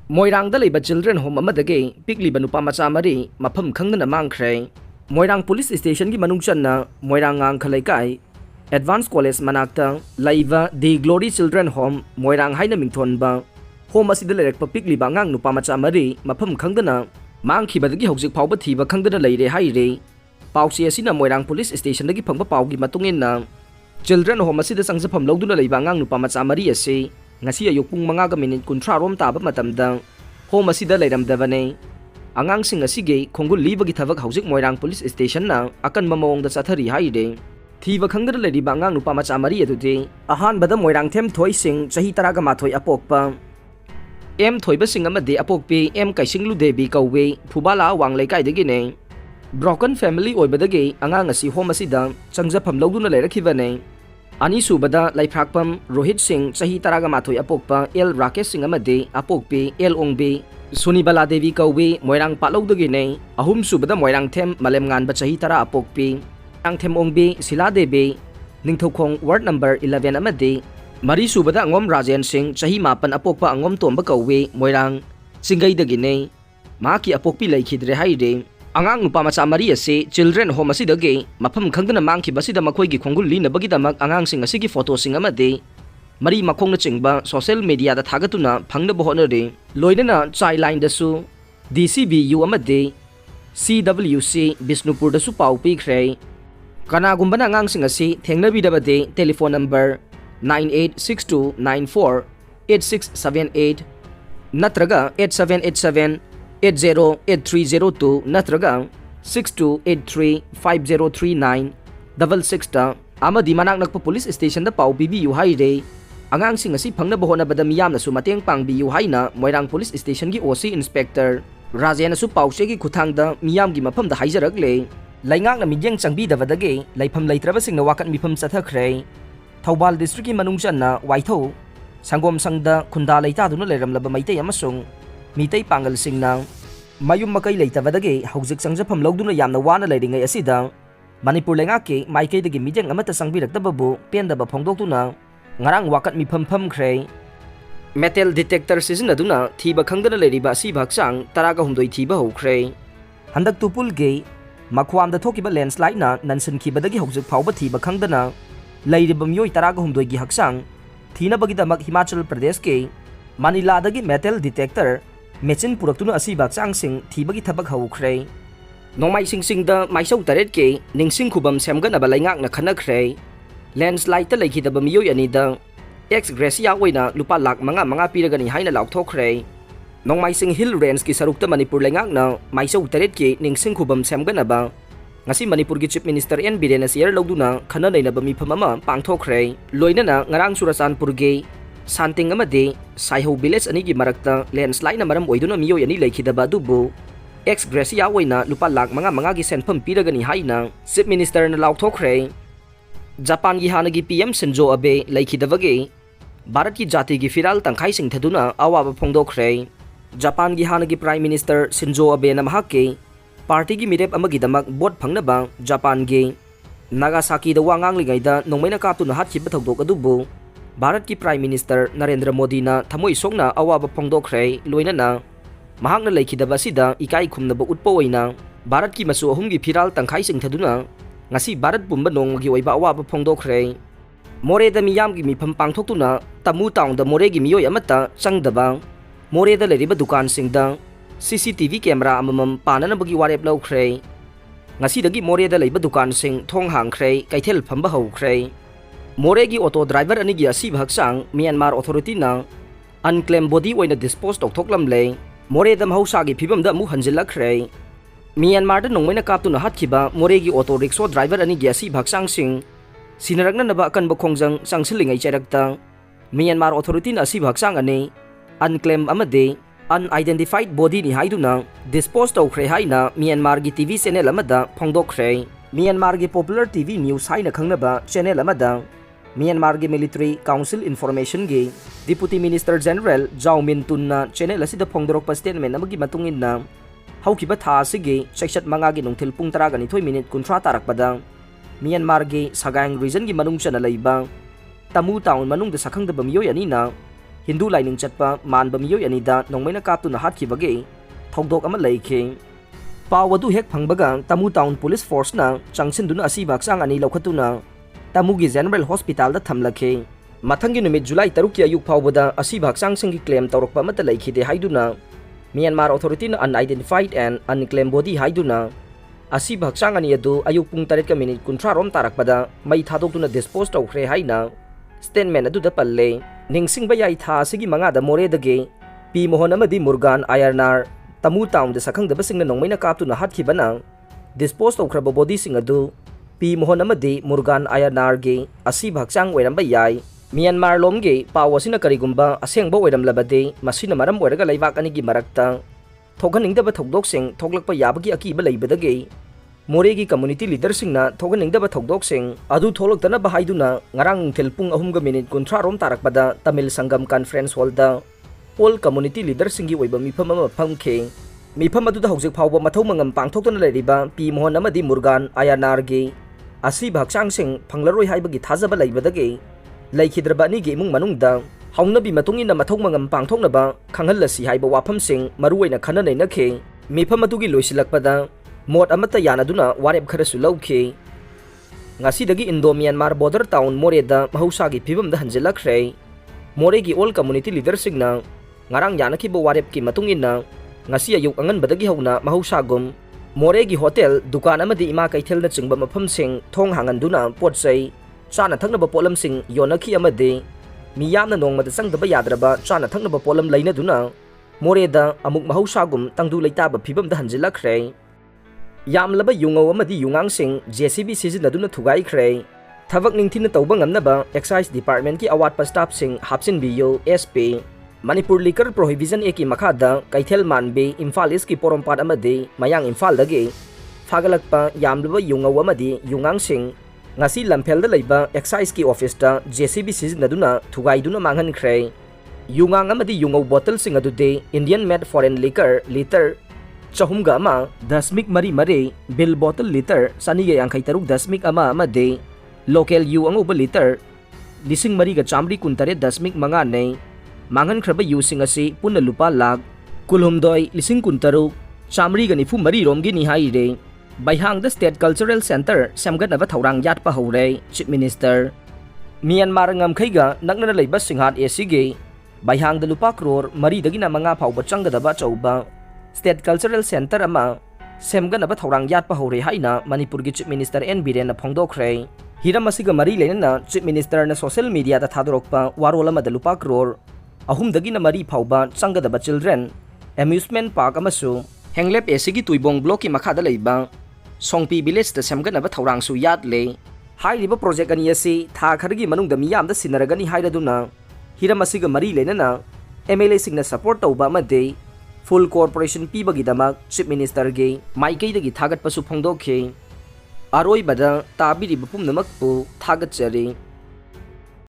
Moirang da leiba children home amadagi pikliba nupa macha mari mafam khangdana mangkhre. Moirang police station gi manung channa Moirang ang khalaikai Advanced College manakta laiva The Glory Children Home Moirang haina mingthonba home asida lerekpa pikliba ngang nupa macha mari mafam khangdana mangkhibadagi hojik phawba thiba khangdana leire haire. Pausi asina Moirang police station dagi phangba pawgi matungin na children home asida sangjafam lawduna leiba ngang nupa macha mari ase ngasi ayuk pung 5 minute 30 rom taba matamda home asida leiramdabane. Angang sing asige khongul libagi thabak hojik Moirang police station na akan mamawong da chathari haire. Thiba khangdana leiba ngang nupa macha mari aduti ahan bada Moirang them thoi sing chahi 12 apokpa em thoiba sing amade apokpi em kaisinglu debi kauwe phubala wanglei kai dagi ne. Broken family oibadagi angang asi home asida changjafam lawduna leirakibane. Ani subada laiprakpam Rohit Singh chahi 12 apokpa El Rakesh Singh amade apokpi El Ongbi Sunibala Devi kauwe Moirang palawdagi ne. Ahum subada Moirang them malem nganba chahi 10 apokpi ang them Ongbi Sila Devi Ningthaukhong ward number 11 amade Mari subada Angom Rajen Singh chahi 8 apokpa Angom Tomba kauwe Moirang Singai dagi ne. Maki apokpi laikhidre haire. Angang nupa macha mari ase children home asidagi mafam khangdana mangkhibasida makhoi khongul linabagidamak angang sing asigi photo sing amade mari makhongna chingba social media da thagatuna phangnaba honare loinana child dasu DCBU amade CWC Bisnupur dasu pau pikhre. Kanagumbana angang sing asi thengnabidabade telephone number 9862948678 natraga 8787 808302 natraga 62835039 66 ta amadi manak nakpa police station da pau bibiyu haire. Angang sing asi phangnaba honabada miyamna su mateng pangbiyu haina Moirang police station gi OC inspector Rajen su pause gi khuthangda miyam gi mafam da haijarakle. Laingak na midyang changbi dabadagi laifam leitraba sing na wakat mifam chathakre. Thoubal district gi manungchan na waitho sangom sangda khunda leita duna leramlaba maitai amasung Mitay pangal sing na mayum makai leitabadagi hojik sangjafam lawduna yamna wana leiringai asida Manipur lengaki maikay dagi midyang amata sangbiraktababu pendaba phongdoktuna ngarang wakat mifam khre. Metal detector sizinaduna thiba khangdana leiriba asi bhaksang 12 thiba hokre. Handak tupul ge makhwamda thokiba landslide na nansankibadagi hojik phawba thiba khangdana leiriba myoi 12 gi haksang thinabagidamak Himachal Pradesh ke Manila dagi metal detector Mechin puraktuna asi baksang sing thibagi thabak haukhre. Nongmai sing da maisau taret ke ningsing khubam semgan abalaingak na khanakhre. Landslide ta lekhidaba miyoi ani da ex gracia oina lupa lakh manga piragani haina laukthokre. Nongmai sing hill range ki sarukta Manipur lengak na maisau taret ke ningsing khubam semgan aba ngasi Manipur gi chief minister N Biren Asier lawduna khana leina ba mifam ama pangthokre. Loinana ngarang Churachandpur ge Santing amade Saiho village ani gi marakta landslide na maram oiduna miyoi ani leikhidaba dubu ex gracia oina lupa lakh manga gi senpham piragani haina chief minister na laukthokre. Japan gi hanagi PM Shinzo Abe leikhidabagi Bharat ki jati gi firal tangkhai sing thaduna awaba phongdokhre. Japan gi hanagi prime minister Shinzo Abe na mahakki party gi mirep amagi damak bot phangnaba Japan gi Nagasaki da wangang lingaida nongmaina kaptuna hatkhibba thodok adubu Bharat ki Prime Minister Narendra Modi na thamoi songna awaba phongdokhre. Loinana mahakna leikhidaba sida ikai khumnaba utpa oina Bharat ki masu ahum gi firal tangkhai sing thaduna ngasi Bharat pumba nonggi oiba awaba phongdokhre. More da miyam gi mifam pangthoktuna Tamu Town da more gi miyoi amata changdaba more da leriba dukan singda CCTV camera amamam pananabagi warep lawkhre. Ngasi dagi more da leiba dukan sing thong hangkhre kaithel phamba haukhre. Moregi auto driver ani gi asi bhaksang Myanmar authority na unclaimed body oina dispose tokthoklamle. More da mahausa gi phibam da mu hanjilakre. Myanmar da nongmaina kaptuna hatkiba moregi auto rickshaw driver ani gi asi bhaksang sing sinarakna naba akanba khongjang changsilingai cherakta Myanmar authority na asi bhaksang ani unclaimed amade unidentified body ni haiduna dispose tokre haina Myanmar gi TV channel amada phongdokre. Myanmar gi popular TV news haina khangnaba channel amada Myanmar gi Military Council Information gi Deputy Minister General Zhao Min Tun na channel asida phongdorokpa statement amagi matungin na haukiba tha asigi sekshat manga gi nongthil pung 12 minute 30 tarakpada Myanmar gi Sagaing region gi manungchana leiba Tamu Town manung da sakhangdaba miyoi ani na Hindu Lining Chatpa, Man Bamio Yanida, Nomena Kaptun Hatkibagi, Togdok Amalake. Pawadu Hek Pangbagang, Tamu Town Police Force na, Changsinduna Asibak Ani Lokatuna, Tamugi General Hospital da Tamlake. Matangi numit July Tarukia Yuk Pawada, Asibak Sangi claim Torokpa Matalaki de Haiduna. Myanmar Authority na unidentified and unclaimed body Haiduna. Asibak Sangani Adu, Ayuk Pung Tarik Minute Kuntrarom Tarakpada, May Tadokuna disposed of Kre Haina. Statement adu da palle, Ningsing Bayai Tha Sigi Mangada More the Gay, P. Mohonamadi Murgan Ayarnar, Tamu Town the Sakang the Basing Nong Mina Kap to Nahat Kibanang, disposed of Crabo Body Sing adu, P. Mohonamadi Murgan Ayarnar Gay, Asibak Sang Wedam Bayai, Myanmar Lomge, Pawasina Karigumba, Aseng Bo Wedam Labade, Masina Maram Werga Laivakanigi Marakta, Toganing the Batogdok Sing, Toglak Payabaki Akiba Labadagay. Moregi community leader singna thoganing da bathogdok sing adu tholok tana bahaiduna ngarang thelpung ahum ga minute kontrarom tarakpada Tamil Sangam Conference Hall da all community leader singi oiba mifam ama phamke mifam adu da hojik phawba mathau mangam pangthokna leriba P Mohon amadi Murgan Ayanar ge asi bhaksang sing phanglaroi haibagi thajaba leibadage laikhidrabani ge mung manungda haungnabi matungina mathau mangam pangthoknaba khanghallasi haiba wafam sing maruoina khananai nakhe mifam adugi loisilakpada Mot amata yanaduna warep kharasu lauke ngasidagi Indo Myanmar border town Moreda mahusagi phibam da hanjelakre Moregi all community leader singna ngarang yanaki bo warep ki matungina ngasi ayuk angan badagi hauna mahusagum Moregi hotel dukan amadi ima kaithel na chingba mafam sing thong hanganduna potsai chana thakna ba polam sing yonaki amade miyamna nongmada sangdaba yadraba chana thakna ba polam laina duna Moreda amuk mahusagum tangdu leitaba phibam da hanjelakre Yamlaba Yungo amadi Yungang Sing JCB sizinaduna thugai khre thabak ningthina tawba ngamnaba Excise Department ki awat pa staff sing hapsin biyo SP Manipur Liquor Prohibition Act ki makhada Kaithel Manbe Imphal East ki porompad amadi mayang Imphal dagi fagalakpa Yamlaba Yungo amadi Yungang Sing ngasi lamphel da leiba Excise ki office ta JCB sizinaduna thugai duna manghan khre Yungang amadi Yungo bottle sing adude Indian made foreign liquor liter Chahumga ama dasmik mari mare bill bottle liter saniga yangkai taruk dasmik ama amade local yu ang uba liter lising mari ga chamri kuntare dasmik manga nei mangan khraba yu sing asi punna lupa lag kulhumdoi lising kuntaruk chamri ga nifu mari romgi ni hai re baihang the State Cultural Center samgat nava thaurang yat pa hore Chief Minister Myanmar ngam khaiga nakna leiba singhat esige baihang the lupa crore mari dagi na manga phauba changgadaba chauba State Cultural Center ama semganaba thaurang yat pa hore haina Manipur gi Chief Minister N Biren na phongdokre hiram asiga mari lenana Chief Minister na social media da thadorokpa warola ma dalupa crore ahum dagi na mari phauba changadaba children amusement park amasu henglep esigi tuibong block ki makha da leiba Songpi village da semganaba thaurang su yat le hairiba project ani asi tha khargi manung da miyam da sinaragani hairaduna hiram asiga mari lenana MLA singna support tauba ma de Full Corporation Pibagi damak Chief Minister ge Maikei dagi thagat pasu phongdokhe Aroi bada tabiri bapum namak pu thagat chari